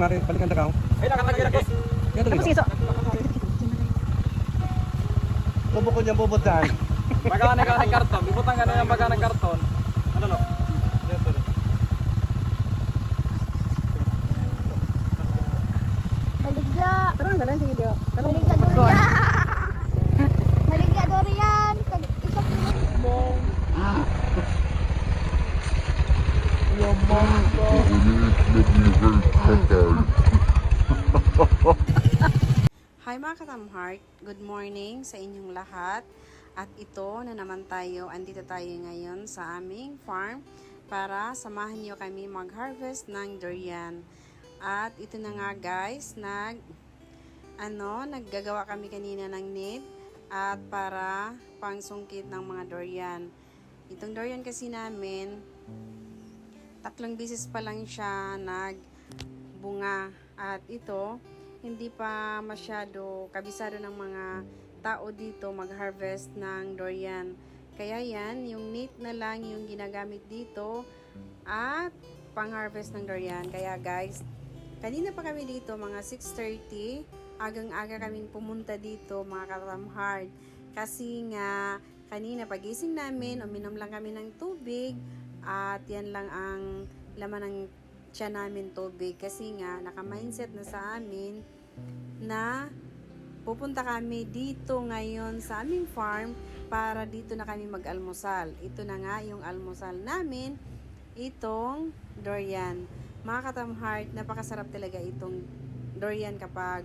Mari, balikan na kao. Ay, nakatagyan ako. Yan Tapos dito. iso. Bubukod niyang bubutahan. Baga ng karton. Bibutang ka na yung baga ng karton. Ano lo? Baligya. Tara na lang, sige Dio. Baligya durian. Baligya durian. Isok Hi mga katamheart, good morning sa inyong lahat. At ito na naman tayo, andito tayo ngayon sa aming farm para samahan niyo kami mag-harvest ng durian. At ito na nga guys, naggagawa kami kanina ng net at para pangsungkit ng mga durian. Itong durian kasi namin, 3 beses pa lang siya nagbunga. At ito, hindi pa masyado kabisado ng mga tao dito mag-harvest ng durian. Kaya yan, yung net na lang yung ginagamit dito at pang-harvest ng durian. Kaya guys, kanina pa kami dito, mga 6:30, agang-aga kaming pumunta dito mga katamhard. Kasi nga, kanina pagising namin, uminom lang kami ng tubig at yan lang ang laman ng tiyan namin, tubig. Kasi nga, naka-mindset na sa amin na pupunta kami dito ngayon sa aming farm para dito na kami mag-almusal. Ito na nga yung almusal namin, itong durian. Mga katamheart, napakasarap talaga itong durian kapag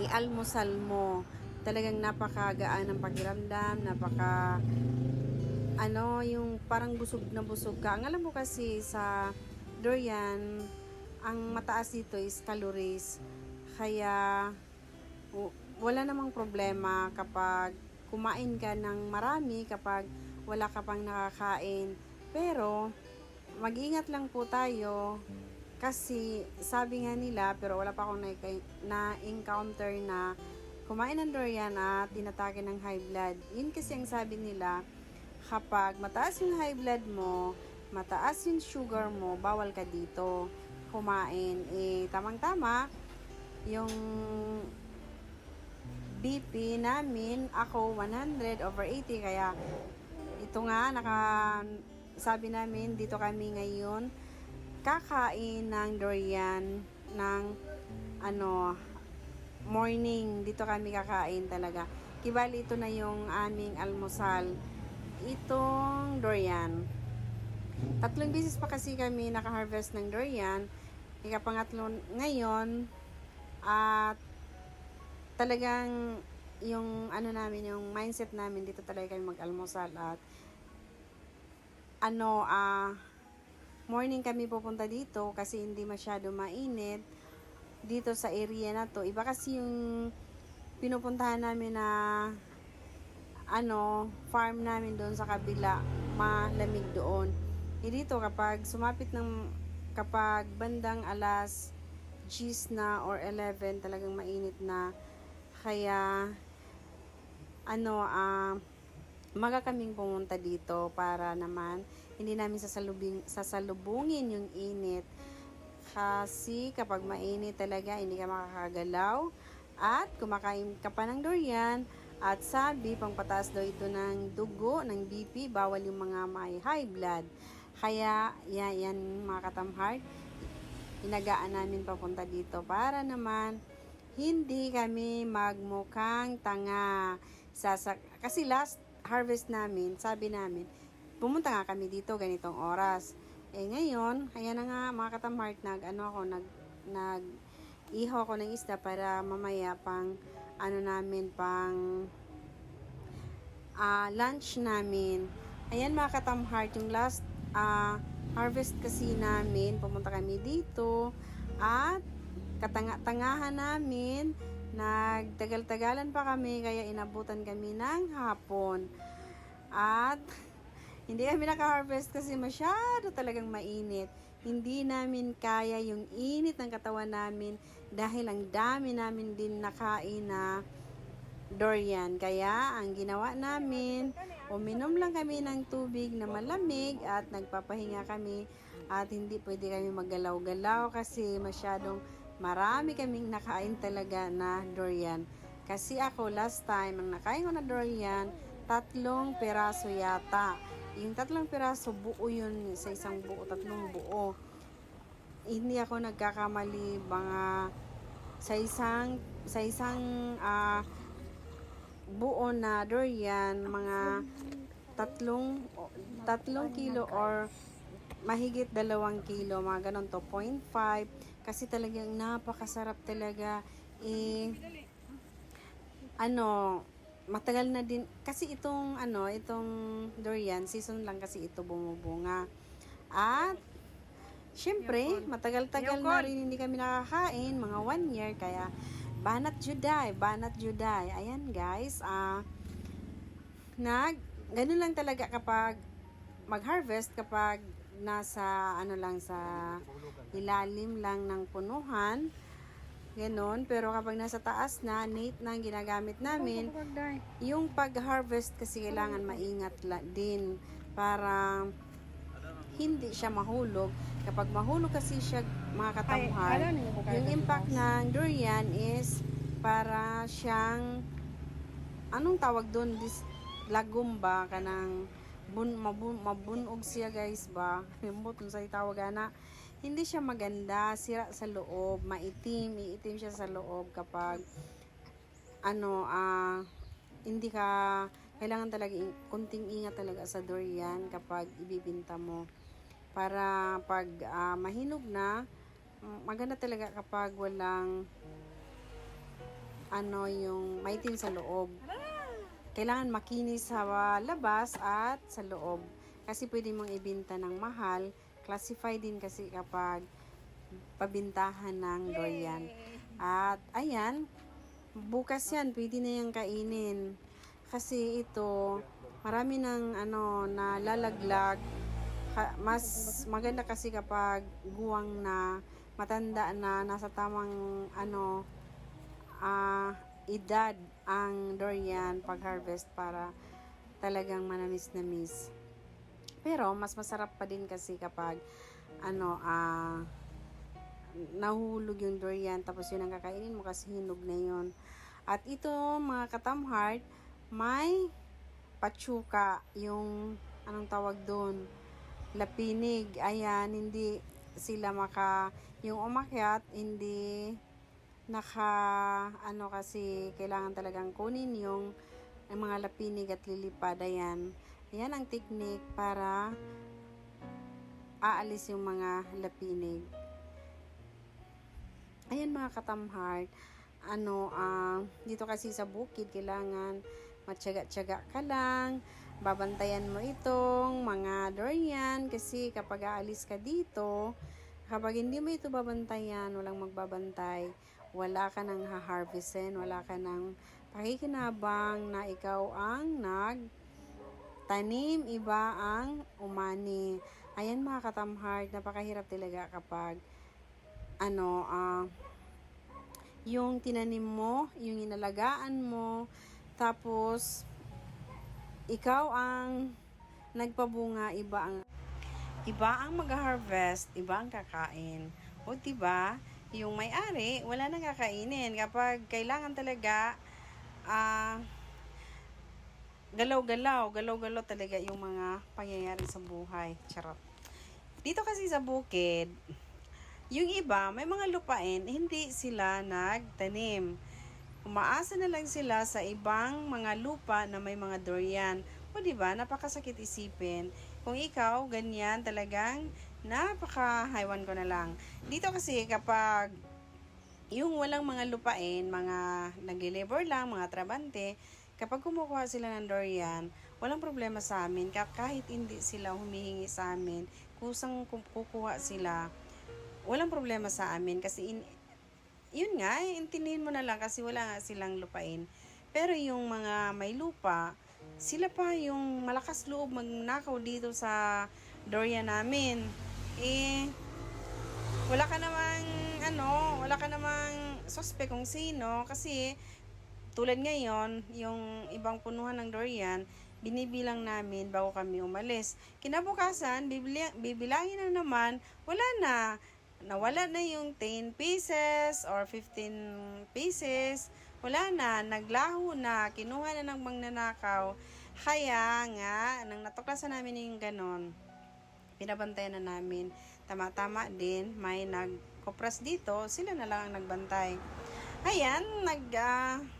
i-almusal mo. Talagang napakagaan ng pakiramdam, yung parang busog na busog ka. Ang alam mo kasi sa durian, ang mataas dito is calories. Kaya wala namang problema kapag kumain ka ng marami, kapag wala ka pang nakakain. Pero mag-ingat lang po tayo kasi sabi nga nila, pero wala pa akong na-encounter na kumain ng durian at tinatake ng high blood. Yun kasi ang sabi nila, kapag mataas yung high blood mo, mataas yung sugar mo, bawal ka dito kumain. Tamang-tama, yung BP namin, ako 100/80, kaya ito nga, sabi namin, dito kami ngayon, kakain ng durian ng morning, dito kami kakain talaga. Kibali ito na yung aming almusal, itong durian. 3 beses pa kasi kami naka-harvest ng durian, ikapangatlo ngayon, at talagang yung yung mindset namin dito talaga kami mag-almusal at morning kami pupunta dito kasi hindi masyado mainit dito sa area na to. Iba kasi yung pinupuntahan namin na farm namin doon sa kabila, malamig doon. Dito kapag bandang alas 10 na or 11, talagang mainit na. Kaya maga kaming pumunta dito para naman hindi namin sasalubungin yung init. Kasi kapag mainit talaga, hindi ka makakagalaw at kumakain ka pa ng durian. At sabi, pangpataas daw ito ng dugo, ng BP, bawal yung mga may high blood. Kaya, yan mga katamheart, inagaan namin papunta dito para naman hindi kami magmukhang tanga. Kasi last harvest namin, sabi namin, pumunta nga kami dito ganitong oras. Ngayon, ayan na nga mga katamheart, nag-ihaw ako ng isda para mamaya pang lunch namin. Ayan mga katamheart, yung last harvest kasi namin, pumunta kami dito at katanga-tangahan namin, nagtagal-tagalan pa kami, kaya inabutan kami ng hapon. At hindi kami naka-harvest kasi masyado talagang mainit. Hindi namin kaya yung init ng katawan namin dahil ang dami namin din nakain na durian. Kaya ang ginawa namin, uminom lang kami ng tubig na malamig at nagpapahinga kami at hindi pwede kami maggalaw-galaw kasi masyadong marami kaming nakain talaga na durian. Kasi ako last time, ang nakain ko na durian, 3 piraso yata. Yung 3 piraso, buo yun sa isang buo, 3 buo. Hindi ako nagkakamali, mga sa isang buo na durian, mga 3 kilo or mahigit 2 kilo, mga ganon to, 0.5. Kasi talagang napakasarap talaga. Matagal na din kasi itong durian season lang kasi ito bumubunga. At syempre, matagal-tagal na rin hindi kami nakakain, mga 1 year, kaya banat juday. Ayan guys, ganun lang talaga kapag mag-harvest, kapag nasa sa ilalim lang ng punuhan. Ganon. Pero kapag nasa taas na, net na ang ginagamit namin, yung pag-harvest kasi kailangan maingat din para hindi siya mahulog. Kapag mahulog kasi siya, mga katamhar, yung impact ng durian is para siyang, anong tawag doon? Lagom ba? Kanang mabunog siya guys ba? Remote sa itawag na. Hindi siya maganda, sira sa loob, iitim siya sa loob kapag hindi ka, kailangan talaga kunting ingat talaga sa durian kapag ibibinta mo. Para pag mahinog na, maganda talaga kapag walang yung maitim sa loob. Kailangan makinis sa labas at sa loob. Kasi pwede mong ibinta ng mahal. Classify din kasi kapag pabintahan ng durian. At ayan, bukas yan, pwede na yung kainin. Kasi ito, marami ng nalalaglag. Mas maganda kasi kapag guwang na, matanda na, nasa tamang edad ang durian pag-harvest para talagang manamis-namis. Pero mas masarap pa din kasi kapag nahulog yung durian tapos yun ang kakainin mo kasi hinog na yun. At ito mga katamhart, may patsuka, yung anong tawag doon, lapinig. Ayan, hindi sila yung umakyat, hindi kasi kailangan talagang kunin yung mga lapinig at lilipad. Ayan ang technique para aalis yung mga lapinig. Ayan mga katamhart, dito kasi sa bukid kailangan matyaga-tyaga ka lang, babantayan mo itong mga durian kasi kapag aalis ka dito, kapag hindi mo ito babantayan, walang magbabantay, wala ka nang ha-harvestin, wala ka nang pakikinabang na ikaw ang tanim, iba ang umani. Ayan mga katamhart, napakahirap talaga kapag yung tinanim mo, yung inalagaan mo, tapos ikaw ang nagpabunga, iba ang mag-harvest, iba ang kakain. O diba, yung may-ari, wala nang kakainin. Kapag kailangan talaga galaw-galaw talaga yung mga pangyayari sa buhay. Charot. Dito kasi sa bukid, yung iba, may mga lupain, hindi sila nagtanim. Umaasa na lang sila sa ibang mga lupa na may mga durian. O diba, napakasakit isipin. Kung ikaw, ganyan, talagang napaka-haywan ko na lang. Dito kasi kapag yung walang mga lupain, mga nag-labor lang, mga trabante, kapag kumukuha sila ng durian, walang problema sa amin. Kahit hindi sila humihingi sa amin, kusang kukuha sila, walang problema sa amin. Kasi yun nga, intindihin mo na lang kasi wala nga silang lupain. Pero yung mga may lupa, sila pa yung malakas loob magnakaw dito sa durian namin. Wala ka namang suspect kung sino kasi tulad ngayon, yung ibang punuhan ng durian, binibilang namin bago kami umalis. Kinabukasan, bibilangin na naman, wala na. Nawala na yung 10 pieces or 15 pieces. Wala na, naglaho na, kinuha na ng magnanakaw. Kaya nga, nang natuklasan namin yung ganon, pinabantayan na namin. Tama-tama din, may nagkopras dito, sila na lang ang nagbantay. Ayan,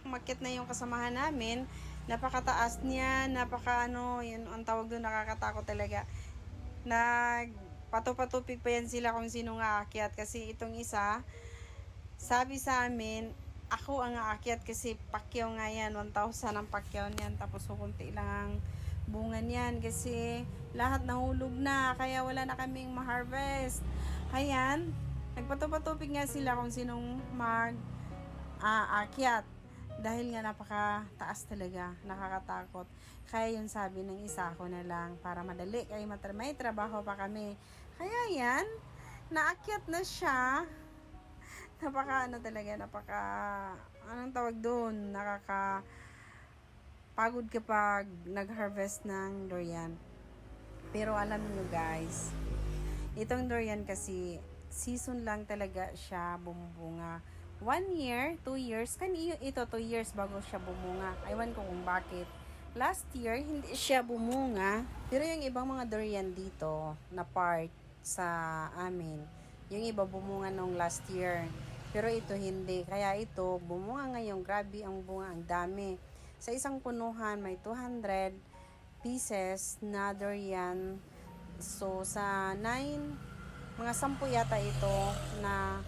makit na yung kasamahan namin. Napakataas niya, yun ang tawag doon, nakakatakot talaga. Patupatupig pa yan sila kung sino nga aakyat. Kasi itong isa, sabi sa amin, ako ang aakyat kasi pakyaw nga yan. 1,000 ang pakyaw niyan. Tapos kukunti lang ang bunga niyan. Kasi lahat nahulog na. Kaya wala na kaming ma-harvest. Ayan, nagpatupatupig nga sila kung sinong aakyat. Dahil nga napakataas talaga, nakakatakot. Kaya yun sabi ng isa ko na lang, para madali, kaya may trabaho pa kami. Kaya yan, naakyat na siya. Anong tawag doon? Pagod kapag nag-harvest ng durian. Pero alam niyo guys, itong durian kasi, season lang talaga siya bumubunga. 1 year, 2 years, ito 2 years bago siya bumunga. Aywan ko kung bakit. Last year, hindi siya bumunga. Pero yung ibang mga durian dito, na part sa amin, yung iba bumunga nung last year. Pero ito hindi. Kaya ito, bumunga ngayon. Grabe ang bunga, ang dami. Sa isang punuhan, may 200 pieces na durian. So, sa mga 10 yata ito na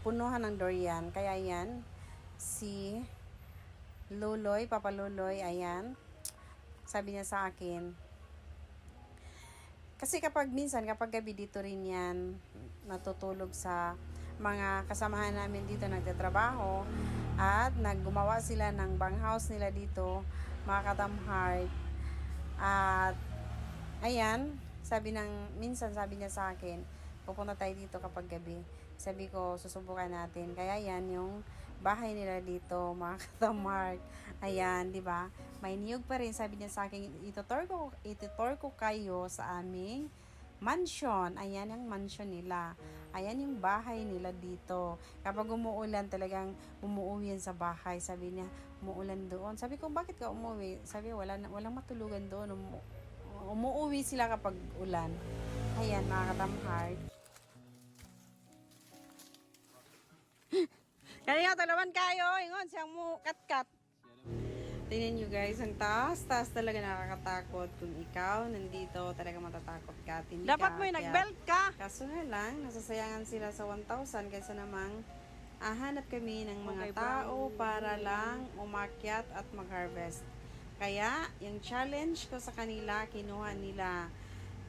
punuhan ng durian. Kaya yan, si Luloy, Papa Luloy, ayan, sabi niya sa akin, kasi kapag gabi dito rin yan, natutulog sa mga kasamahan namin dito nagtatrabaho, at naggumawa sila ng banghouse nila dito, mga katamhard. At ayan, minsan sabi niya sa akin, pupunta tayo dito kapag gabi. Sabi ko, susubukan natin. Kaya yan, yung bahay nila dito, mga katamart. Ayan, di ba? May niyog pa rin. Sabi niya sa akin, itutor ko kayo sa aming mansion. Ayan ang mansion nila. Ayan yung bahay nila dito. Kapag umuulan, talagang umuuwi yan sa bahay. Sabi niya, umuulan doon. Sabi ko, bakit ka umuwi? Sabi, walang matulugan doon. Umuuwi sila kapag ulan. Ayan, mga katamhard. Kaya talaman kayo, ingon siyang mo kat-kat. Tingnan nyo guys, ang taas talaga, nakakatakot. Kung ikaw nandito, talaga matatakot ka. Dapat mo yung nag-belt ka. Kaso nga lang, nasasayangan sila sa 1,000 kaysa namang hanap kami ng mga tao para lang umakyat at mag-harvest. Kaya, yung challenge ko sa kanila, kinuha nila.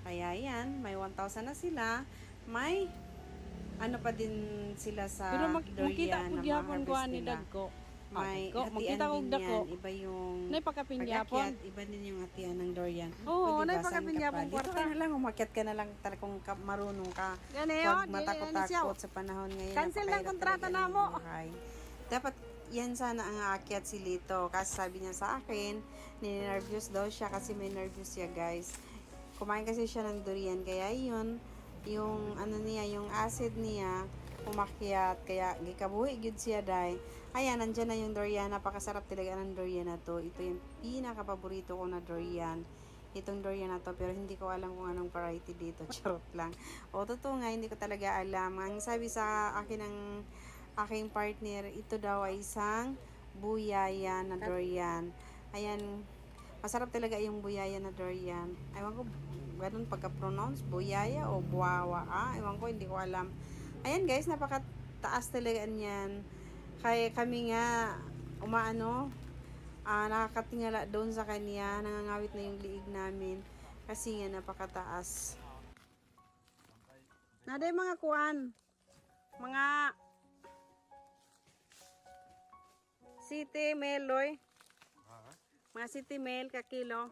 Kaya yan, may 1,000 na sila, may pa din sila sa durian na ma-harvest nila. May hatian din yan. Iba yung pag-akyat, iba din yung hatian ng durian. Oo, naipagkapinyapon kwarta. Dito ka na lang, umakyat ka na lang kung marunong ka. Huwag matakot-takot sa panahon ngayon. Cancel ng kontrata na mo. Dapat yan sana ang aakyat si Lito. Kasi sabi niya sa akin, ninervous daw siya kasi may nervous siya guys. Kumain kasi siya ng durian, kaya yun, yung yung acid niya umakyat, kaya gikabuhi gyud siya day. Ayan, nandiyan na yung durian. Napakasarap talaga ng durian na to. Ito yung pinaka-paborito ko na durian, itong durian na to, pero hindi ko alam kung anong variety dito. Charot lang. O totoo nga, hindi ko talaga alam. Ang sabi sa akin ng aking partner, ito daw ay isang buyaya na durian. Ayan, masarap talaga yung buyaya na durian. Ewan ko, ganun pagka-pronounce, buyaya o buwawa. Ewan ko, hindi ko alam. Ayan guys, napakataas talaga niyan. Kaya kami nga, nakakatingala doon sa kanya. Nangangawit na yung liig namin. Kasi nga, napakataas. Naday mga kuwan. Mga city meloy. Mga city mail ka kilo.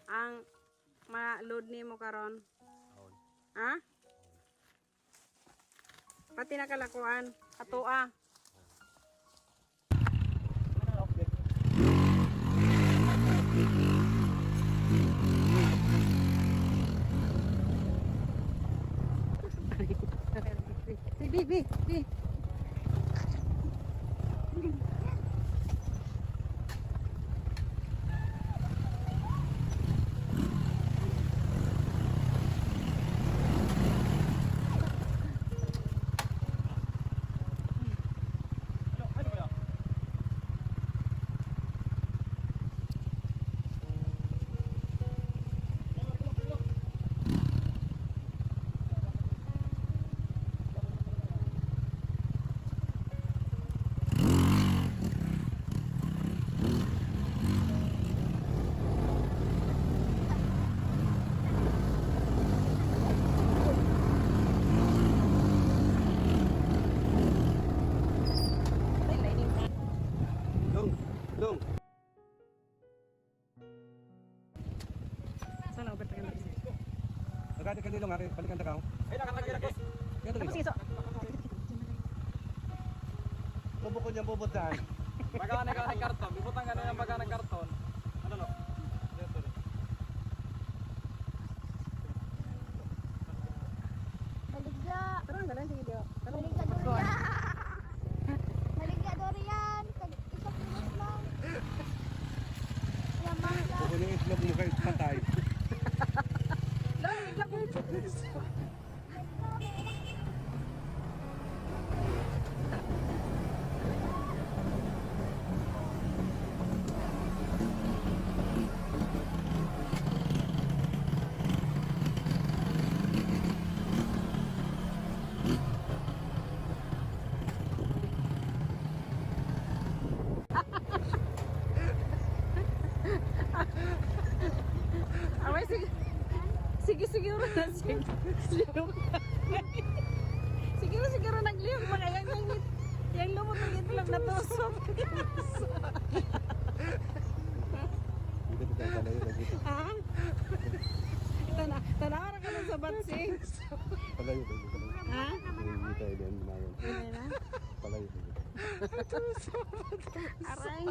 Ang ma-load ni mo karon. Ha? Pati na kalakuan. Atua. Bi. Ano ba yan? Dong. Sana ubert ka guys. Nagkati ka nilong, ari. Balikan ka. Ay, nakatagyan ako. Kaya ito dito. Tubo ko niyang pupuntahan. Baga ng karton. Bibutang ka na yung baga ng karton. Ano no? Maligya. Tara na lang sige dio. Maligya durian. Maligya durian. Kag isang minutes lang. Yaman lang. Tubo niyong itlog mo kayo patay. Away sige. Siguro na sige. Siguro nagliyong mga yang lumot ng itlog na tusok. Hindi ko tayo talayo lagi. Ha? Tanawa na ka lang sa batsing. Palayo lagi. Ha? Hindi tayo din mayon. Ano na? Palayo lagi. Aray.